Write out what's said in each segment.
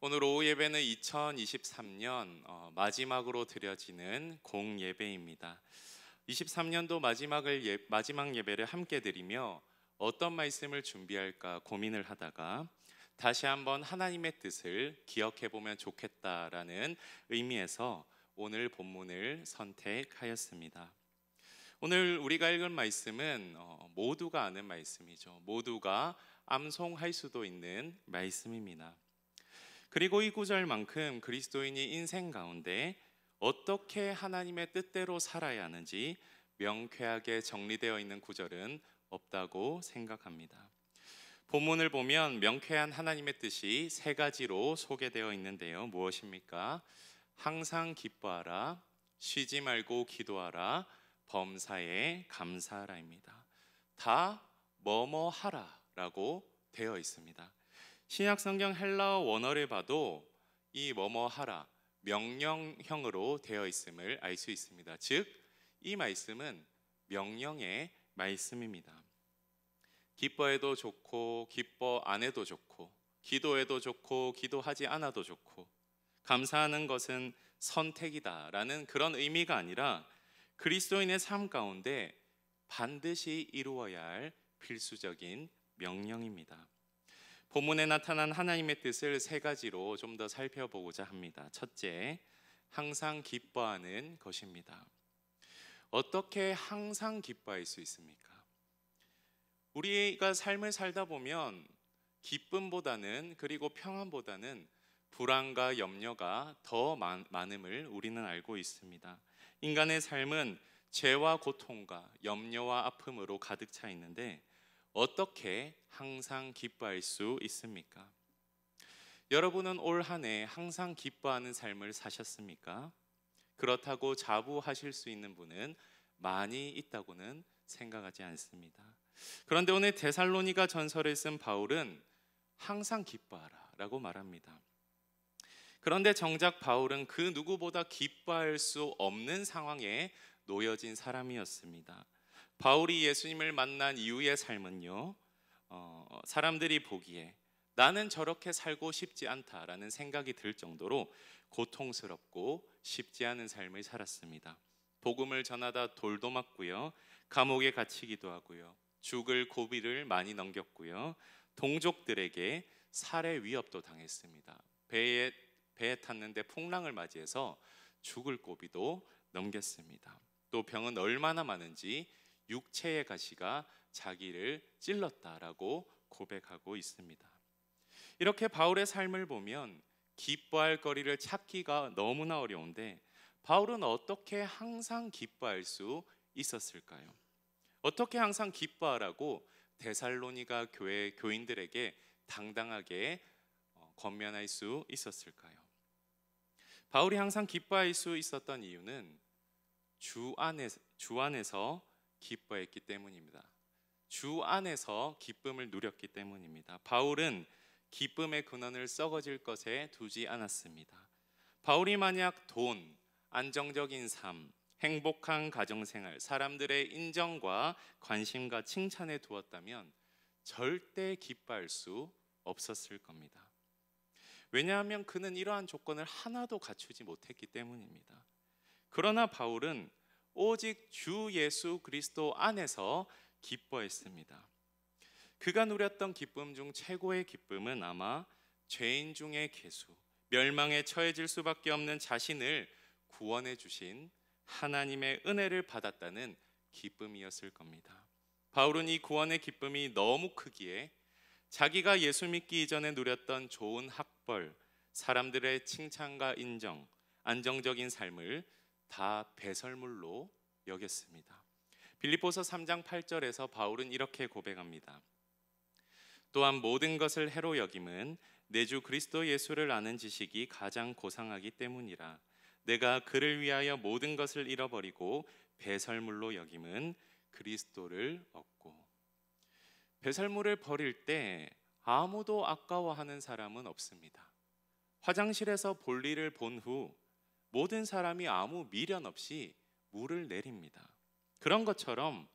오늘 오후 예배는 2023년 마지막으로 드려지는 공예배입니다. 23년도 마지막 예배를 함께 드리며 어떤 말씀을 준비할까 고민을 하다가 다시 한번 하나님의 뜻을 기억해 보면 좋겠다라는 의미에서 오늘 본문을 선택하였습니다. 오늘 우리가 읽은 말씀은 모두가 아는 말씀이죠. 모두가 암송할 수도 있는 말씀입니다. 그리고 이 구절만큼 그리스도인이 인생 가운데 어떻게 하나님의 뜻대로 살아야 하는지 명쾌하게 정리되어 있는 구절은 없다고 생각합니다. 본문을 보면 명쾌한 하나님의 뜻이 세 가지로 소개되어 있는데요. 무엇입니까? 항상 기뻐하라, 쉬지 말고 기도하라, 범사에 감사하라입니다. 다 뭐뭐 하라라고 되어 있습니다. 신약 성경 헬라어 원어를 봐도 이 뭐뭐 하라 명령형으로 되어 있음을 알 수 있습니다. 즉, 이 말씀은 명령의 말씀입니다. 기뻐해도 좋고 기뻐 안 해도 좋고 기도해도 좋고 기도하지 않아도 좋고 감사하는 것은 선택이다라는 그런 의미가 아니라 그리스도인의 삶 가운데 반드시 이루어야 할 필수적인 명령입니다. 본문에 나타난 하나님의 뜻을 세 가지로 좀 더 살펴보고자 합니다. 첫째, 항상 기뻐하는 것입니다. 어떻게 항상 기뻐할 수 있습니까? 우리가 삶을 살다 보면 기쁨보다는, 그리고 평안보다는 불안과 염려가 더 많음을 우리는 알고 있습니다. 인간의 삶은 죄와 고통과 염려와 아픔으로 가득 차 있는데 어떻게 항상 기뻐할 수 있습니까? 여러분은 올 한 해 항상 기뻐하는 삶을 사셨습니까? 그렇다고 자부하실 수 있는 분은 많이 있다고는 생각하지 않습니다. 그런데 오늘 데살로니가 전서를 쓴 바울은 항상 기뻐하라 라고 말합니다. 그런데 정작 바울은 그 누구보다 기뻐할 수 없는 상황에 놓여진 사람이었습니다. 바울이 예수님을 만난 이후의 삶은요, 사람들이 보기에 나는 저렇게 살고 싶지 않다라는 생각이 들 정도로 고통스럽고 쉽지 않은 삶을 살았습니다. 복음을 전하다 돌도 맞고요, 감옥에 갇히기도 하고요, 죽을 고비를 많이 넘겼고요, 동족들에게 살해 위협도 당했습니다. 배에 탔는데 풍랑을 맞이해서 죽을 고비도 넘겼습니다. 또 병은 얼마나 많은지 육체의 가시가 자기를 찔렀다라고 고백하고 있습니다. 이렇게 바울의 삶을 보면 기뻐할 거리를 찾기가 너무나 어려운데 바울은 어떻게 항상 기뻐할 수 있었을까요? 어떻게 항상 기뻐하라고 데살로니가 교회 교인들에게 당당하게 권면할 수 있었을까요? 바울이 항상 기뻐할 수 있었던 이유는 주 안에서 기뻐했기 때문입니다. 주 안에서 기쁨을 누렸기 때문입니다. 바울은 기쁨의 근원을 썩어질 것에 두지 않았습니다. 바울이 만약 돈, 안정적인 삶, 행복한 가정생활, 사람들의 인정과 관심과 칭찬에 두었다면 절대 기뻐할 수 없었을 겁니다. 왜냐하면 그는 이러한 조건을 하나도 갖추지 못했기 때문입니다. 그러나 바울은 오직 주 예수 그리스도 안에서 기뻐했습니다. 그가 누렸던 기쁨 중 최고의 기쁨은 아마 죄인 중의 괴수, 멸망에 처해질 수밖에 없는 자신을 구원해 주신 하나님의 은혜를 받았다는 기쁨이었을 겁니다. 바울은 이 구원의 기쁨이 너무 크기에 자기가 예수 믿기 이전에 누렸던 좋은 학벌, 사람들의 칭찬과 인정, 안정적인 삶을 다 배설물로 여겼습니다. 빌립보서 3장 8절에서 바울은 이렇게 고백합니다. 또한 모든 것을 해로 여김은 내 주 그리스도 예수를 아는 지식이 가장 고상하기 때문이라. 내가 그를 위하여 모든 것을 잃어버리고 배설물로 여김은 그리스도를 얻고. 배설물을 버릴 때 아무도 아까워하는 사람은 없습니다. 화장실에서 볼일을 본 후 모든 사람이 아무 미련 없이 물을 내립니다. 그런 것처럼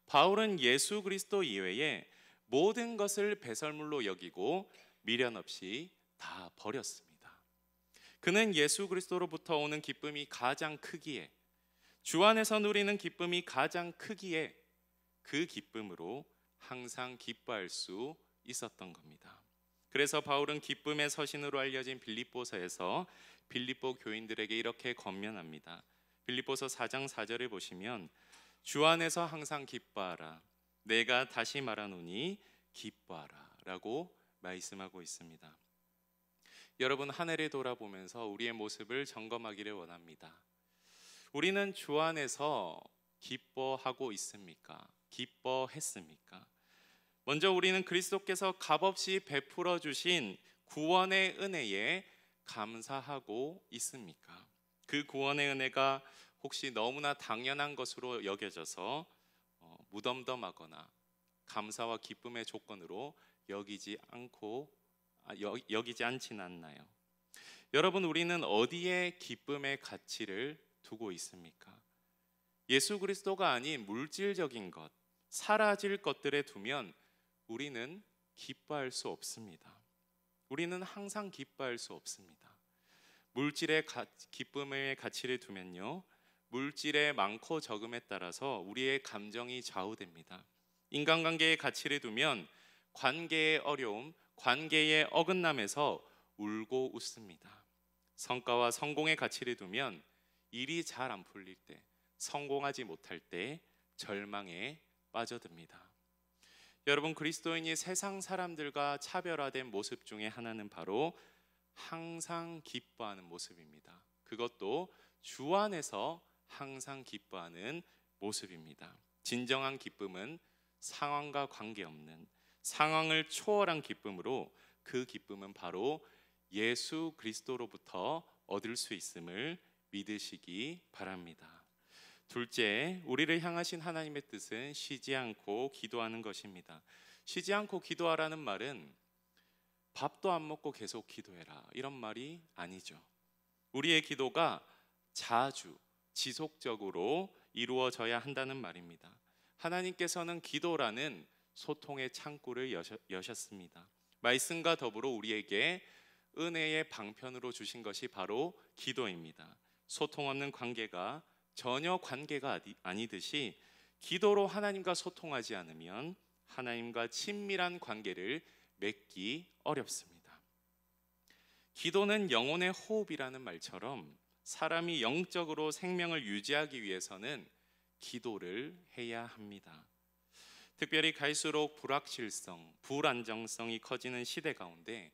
바울은 예수 그리스도 이외에 모든 것을 배설물로 여기고 미련 없이 다 버렸습니다. 그는 예수 그리스도로부터 오는 기쁨이 가장 크기에, 주 안에서 누리는 기쁨이 가장 크기에 그 기쁨으로 항상 기뻐할 수 있었던 겁니다. 그래서 바울은 기쁨의 서신으로 알려진 빌립보서에서 빌립보 교인들에게 이렇게 권면합니다. 빌립보서 4장 4절을 보시면 주 안에서 항상 기뻐하라. 내가 다시 말하노니 기뻐하라 라고 말씀하고 있습니다. 여러분, 한 해를 돌아보면서 우리의 모습을 점검하기를 원합니다. 우리는 주 안에서 기뻐하고 있습니까? 기뻐했습니까? 먼저 우리는 그리스도께서 값없이 베풀어 주신 구원의 은혜에 감사하고 있습니까? 그 구원의 은혜가 혹시 너무나 당연한 것으로 여겨져서 무덤덤하거나 감사와 기쁨의 조건으로 여기지 않지는 않나요? 여러분, 우리는 어디에 기쁨의 가치를 두고 있습니까? 예수 그리스도가 아닌 물질적인 것, 사라질 것들에 두면 우리는 기뻐할 수 없습니다. 우리는 항상 기뻐할 수 없습니다. 물질의 기쁨의 가치를 두면요, 물질의 많고 적음에 따라서 우리의 감정이 좌우됩니다. 인간관계의 가치를 두면 관계의 어려움, 관계의 어긋남에서 울고 웃습니다. 성과와 성공의 가치를 두면 일이 잘 안 풀릴 때, 성공하지 못할 때 절망에 빠져듭니다. 여러분, 그리스도인이 세상 사람들과 차별화된 모습 중에 하나는 바로 항상 기뻐하는 모습입니다. 그것도 주 안에서 항상 기뻐하는 모습입니다. 진정한 기쁨은 상황과 관계없는, 상황을 초월한 기쁨으로, 그 기쁨은 바로 예수 그리스도로부터 얻을 수 있음을 믿으시기 바랍니다. 둘째, 우리를 향하신 하나님의 뜻은 쉬지 않고 기도하는 것입니다. 쉬지 않고 기도하라는 말은 밥도 안 먹고 계속 기도해라, 이런 말이 아니죠. 우리의 기도가 자주 지속적으로 이루어져야 한다는 말입니다. 하나님께서는 기도라는 소통의 창구를 여셨습니다. 말씀과 더불어 우리에게 은혜의 방편으로 주신 것이 바로 기도입니다. 소통 없는 관계가 전혀 관계가 아니듯이 기도로 하나님과 소통하지 않으면 하나님과 친밀한 관계를 맺기 어렵습니다. 기도는 영혼의 호흡이라는 말처럼 사람이 영적으로 생명을 유지하기 위해서는 기도를 해야 합니다. 특별히 갈수록 불확실성, 불안정성이 커지는 시대 가운데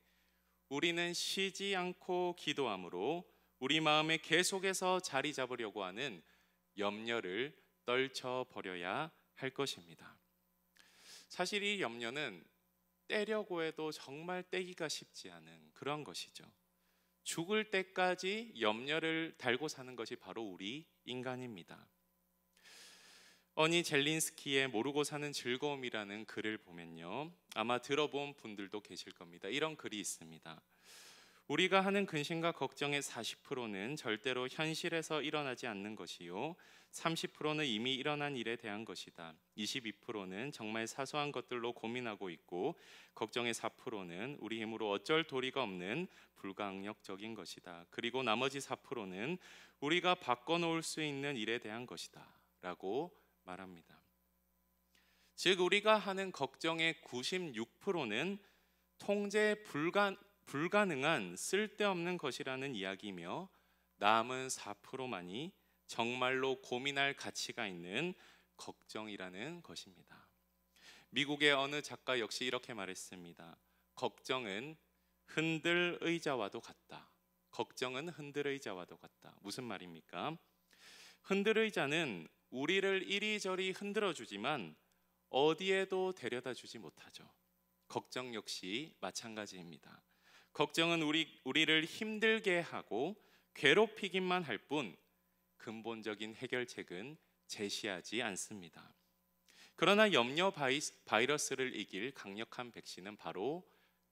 우리는 쉬지 않고 기도함으로 우리 마음에 계속해서 자리 잡으려고 하는 염려를 떨쳐버려야 할 것입니다. 사실 이 염려는 떼려고 해도 정말 떼기가 쉽지 않은 그런 것이죠. 죽을 때까지 염려를 달고 사는 것이 바로 우리 인간입니다. 어니 젤린스키의 모르고 사는 즐거움이라는 글을 보면요, 아마 들어본 분들도 계실 겁니다. 이런 글이 있습니다. 우리가 하는 근심과 걱정의 40%는 절대로 현실에서 일어나지 않는 것이요, 30%는 이미 일어난 일에 대한 것이다. 22%는 정말 사소한 것들로 고민하고 있고, 걱정의 4%는 우리 힘으로 어쩔 도리가 없는 불가항력적인 것이다. 그리고 나머지 4%는 우리가 바꿔놓을 수 있는 일에 대한 것이다 라고 말합니다. 즉, 우리가 하는 걱정의 96%는 통제 불가능한 쓸데없는 것이라는 이야기이며, 남은 4%만이 정말로 고민할 가치가 있는 걱정이라는 것입니다. 미국의 어느 작가 역시 이렇게 말했습니다. 걱정은 흔들 의자와도 같다. 걱정은 흔들 의자와도 같다. 무슨 말입니까? 흔들 의자는 우리를 이리저리 흔들어 주지만 어디에도 데려다 주지 못하죠. 걱정 역시 마찬가지입니다. 걱정은 우리를 힘들게 하고 괴롭히기만 할 뿐 근본적인 해결책은 제시하지 않습니다. 그러나 염려 바이러스를 이길 강력한 백신은 바로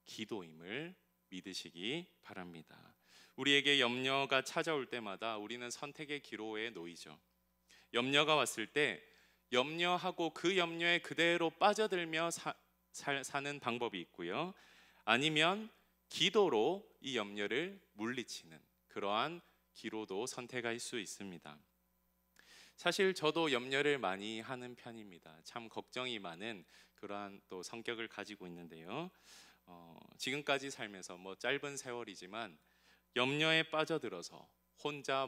기도임을 믿으시기 바랍니다. 우리에게 염려가 찾아올 때마다 우리는 선택의 기로에 놓이죠. 염려가 왔을 때 염려하고 그 염려에 그대로 빠져들며 사는 방법이 있고요, 아니면 기도로 이 염려를 물리치는 그러한 기로도 선택할 수 있습니다. 사실 저도 염려를 많이 하는 편입니다. 참 걱정이 많은 그러한 또 성격을 가지고 있는데요. 지금까지 살면서 짧은 세월이지만 염려에 빠져들어서 혼자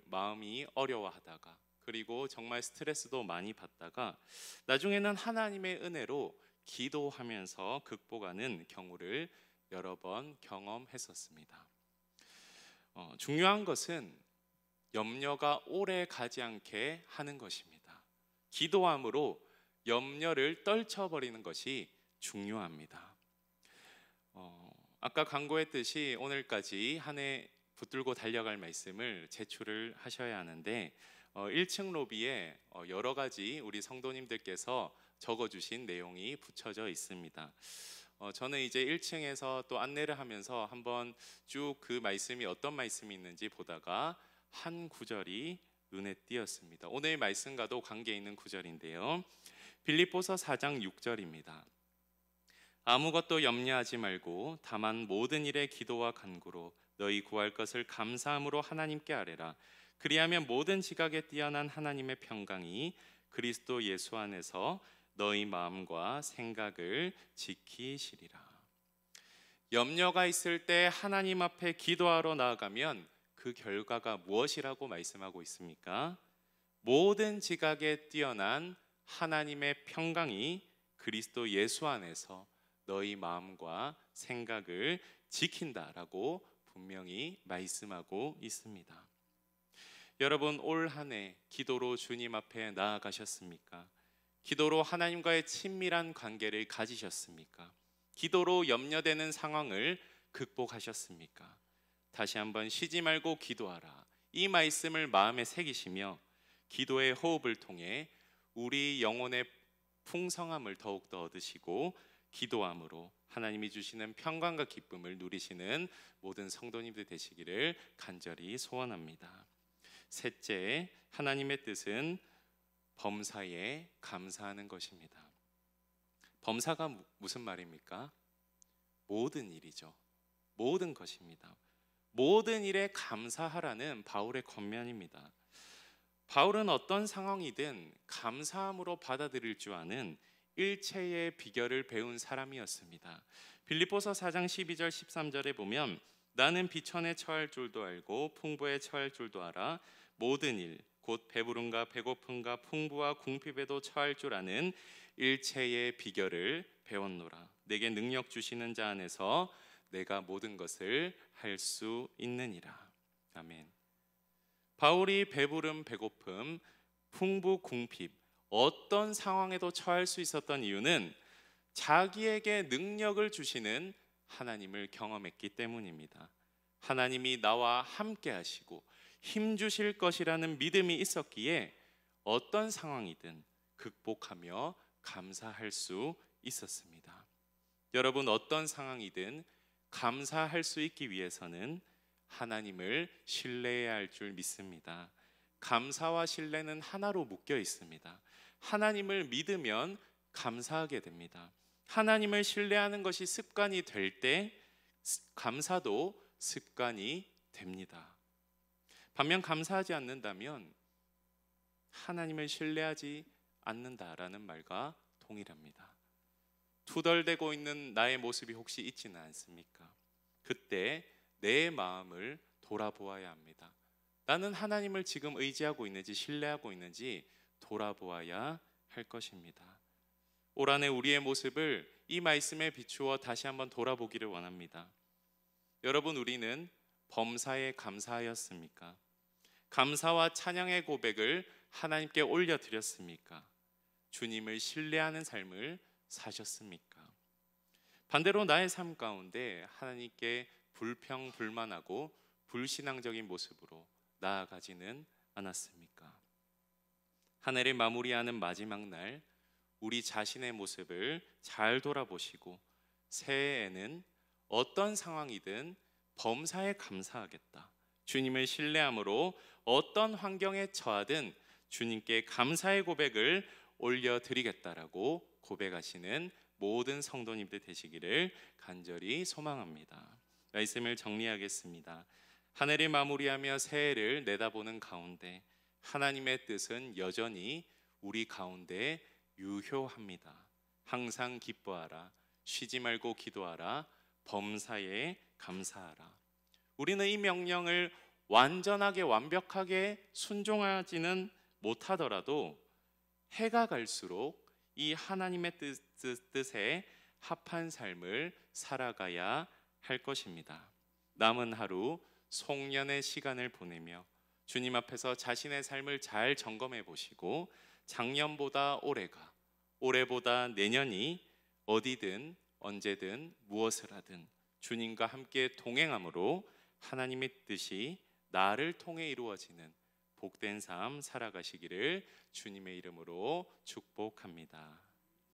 마음이 어려워하다가, 그리고 정말 스트레스도 많이 받다가 나중에는 하나님의 은혜로 기도하면서 극복하는 경우를 여러 번 경험했었습니다. 중요한 것은 염려가 오래 가지 않게 하는 것입니다. 기도함으로 염려를 떨쳐버리는 것이 중요합니다. 아까 강구했듯이 오늘까지 한 해 붙들고 달려갈 말씀을 제출을 하셔야 하는데 1층 로비에 여러 가지 우리 성도님들께서 적어주신 내용이 붙여져 있습니다. 저는 이제 1층에서 또 안내를 하면서 한번 쭉 그 말씀이 어떤 말씀이 있는지 보다가 한 구절이 눈에 띄었습니다. 오늘 말씀과도 관계 있는 구절인데요. 빌립보서 4장 6절입니다. 아무것도 염려하지 말고 다만 모든 일에 기도와 간구로 너희 구할 것을 감사함으로 하나님께 아뢰라. 그리하면 모든 지각에 뛰어난 하나님의 평강이 그리스도 예수 안에서 너희 마음과 생각을 지키시리라. 염려가 있을 때 하나님 앞에 기도하러 나아가면 그 결과가 무엇이라고 말씀하고 있습니까? 모든 지각에 뛰어난 하나님의 평강이 그리스도 예수 안에서 너희 마음과 생각을 지킨다라고 분명히 말씀하고 있습니다. 여러분, 올 한 해 기도로 주님 앞에 나아가셨습니까? 기도로 하나님과의 친밀한 관계를 가지셨습니까? 기도로 염려되는 상황을 극복하셨습니까? 다시 한번 쉬지 말고 기도하라. 이 말씀을 마음에 새기시며 기도의 호흡을 통해 우리 영혼의 풍성함을 더욱더 얻으시고 기도함으로 하나님이 주시는 평강과 기쁨을 누리시는 모든 성도님들 되시기를 간절히 소원합니다. 셋째, 하나님의 뜻은 범사에 감사하는 것입니다. 범사가 무슨 말입니까? 모든 일이죠. 모든 것입니다. 모든 일에 감사하라는 바울의 권면입니다. 바울은 어떤 상황이든 감사함으로 받아들일 줄 아는 일체의 비결을 배운 사람이었습니다. 빌립보서 4장 12절 13절에 보면 나는 비천에 처할 줄도 알고 풍부에 처할 줄도 알아 모든 일 곧 배부름과 배고픔과 풍부와 궁핍에도 처할 줄 아는 일체의 비결을 배웠노라. 내게 능력 주시는 자 안에서 내가 모든 것을 할 수 있느니라. 아멘. 바울이 배부름, 배고픔, 풍부, 궁핍 어떤 상황에도 처할 수 있었던 이유는 자기에게 능력을 주시는 하나님을 경험했기 때문입니다. 하나님이 나와 함께 하시고 힘 주실 것이라는 믿음이 있었기에 어떤 상황이든 극복하며 감사할 수 있었습니다. 여러분, 어떤 상황이든 감사할 수 있기 위해서는 하나님을 신뢰해야 할 줄 믿습니다. 감사와 신뢰는 하나로 묶여 있습니다. 하나님을 믿으면 감사하게 됩니다. 하나님을 신뢰하는 것이 습관이 될 때 감사도 습관이 됩니다. 반면 감사하지 않는다면 하나님을 신뢰하지 않는다라는 말과 동일합니다. 투덜대고 있는 나의 모습이 혹시 있지는 않습니까? 그때 내 마음을 돌아보아야 합니다. 나는 하나님을 지금 의지하고 있는지 신뢰하고 있는지 돌아보아야 할 것입니다. 올 한 해 우리의 모습을 이 말씀에 비추어 다시 한번 돌아보기를 원합니다. 여러분, 우리는 범사에 감사하였습니까? 감사와 찬양의 고백을 하나님께 올려드렸습니까? 주님을 신뢰하는 삶을 사셨습니까? 반대로 나의 삶 가운데 하나님께 불평불만하고 불신앙적인 모습으로 나아가지는 않았습니까? 한 해를 마무리하는 마지막 날 우리 자신의 모습을 잘 돌아보시고 새해에는 어떤 상황이든 범사에 감사하겠다. 주님을 신뢰함으로 어떤 환경에 처하든 주님께 감사의 고백을 올려드리겠다라고 고백하시는 모든 성도님들 되시기를 간절히 소망합니다. 말씀을 정리하겠습니다. 한 해를 마무리하며 새해를 내다보는 가운데 하나님의 뜻은 여전히 우리 가운데 유효합니다. 항상 기뻐하라, 쉬지 말고 기도하라, 범사에 감사하라. 우리는 이 명령을 완전하게 완벽하게 순종하지는 못하더라도 해가 갈수록 이 하나님의 뜻에 합한 삶을 살아가야 할 것입니다. 남은 하루 송년의 시간을 보내며 주님 앞에서 자신의 삶을 잘 점검해 보시고 작년보다 올해가, 올해보다 내년이 어디든 언제든 무엇을 하든 주님과 함께 동행함으로 하나님의 뜻이 나를 통해 이루어지는 복된 삶 살아가시기를 주님의 이름으로 축복합니다.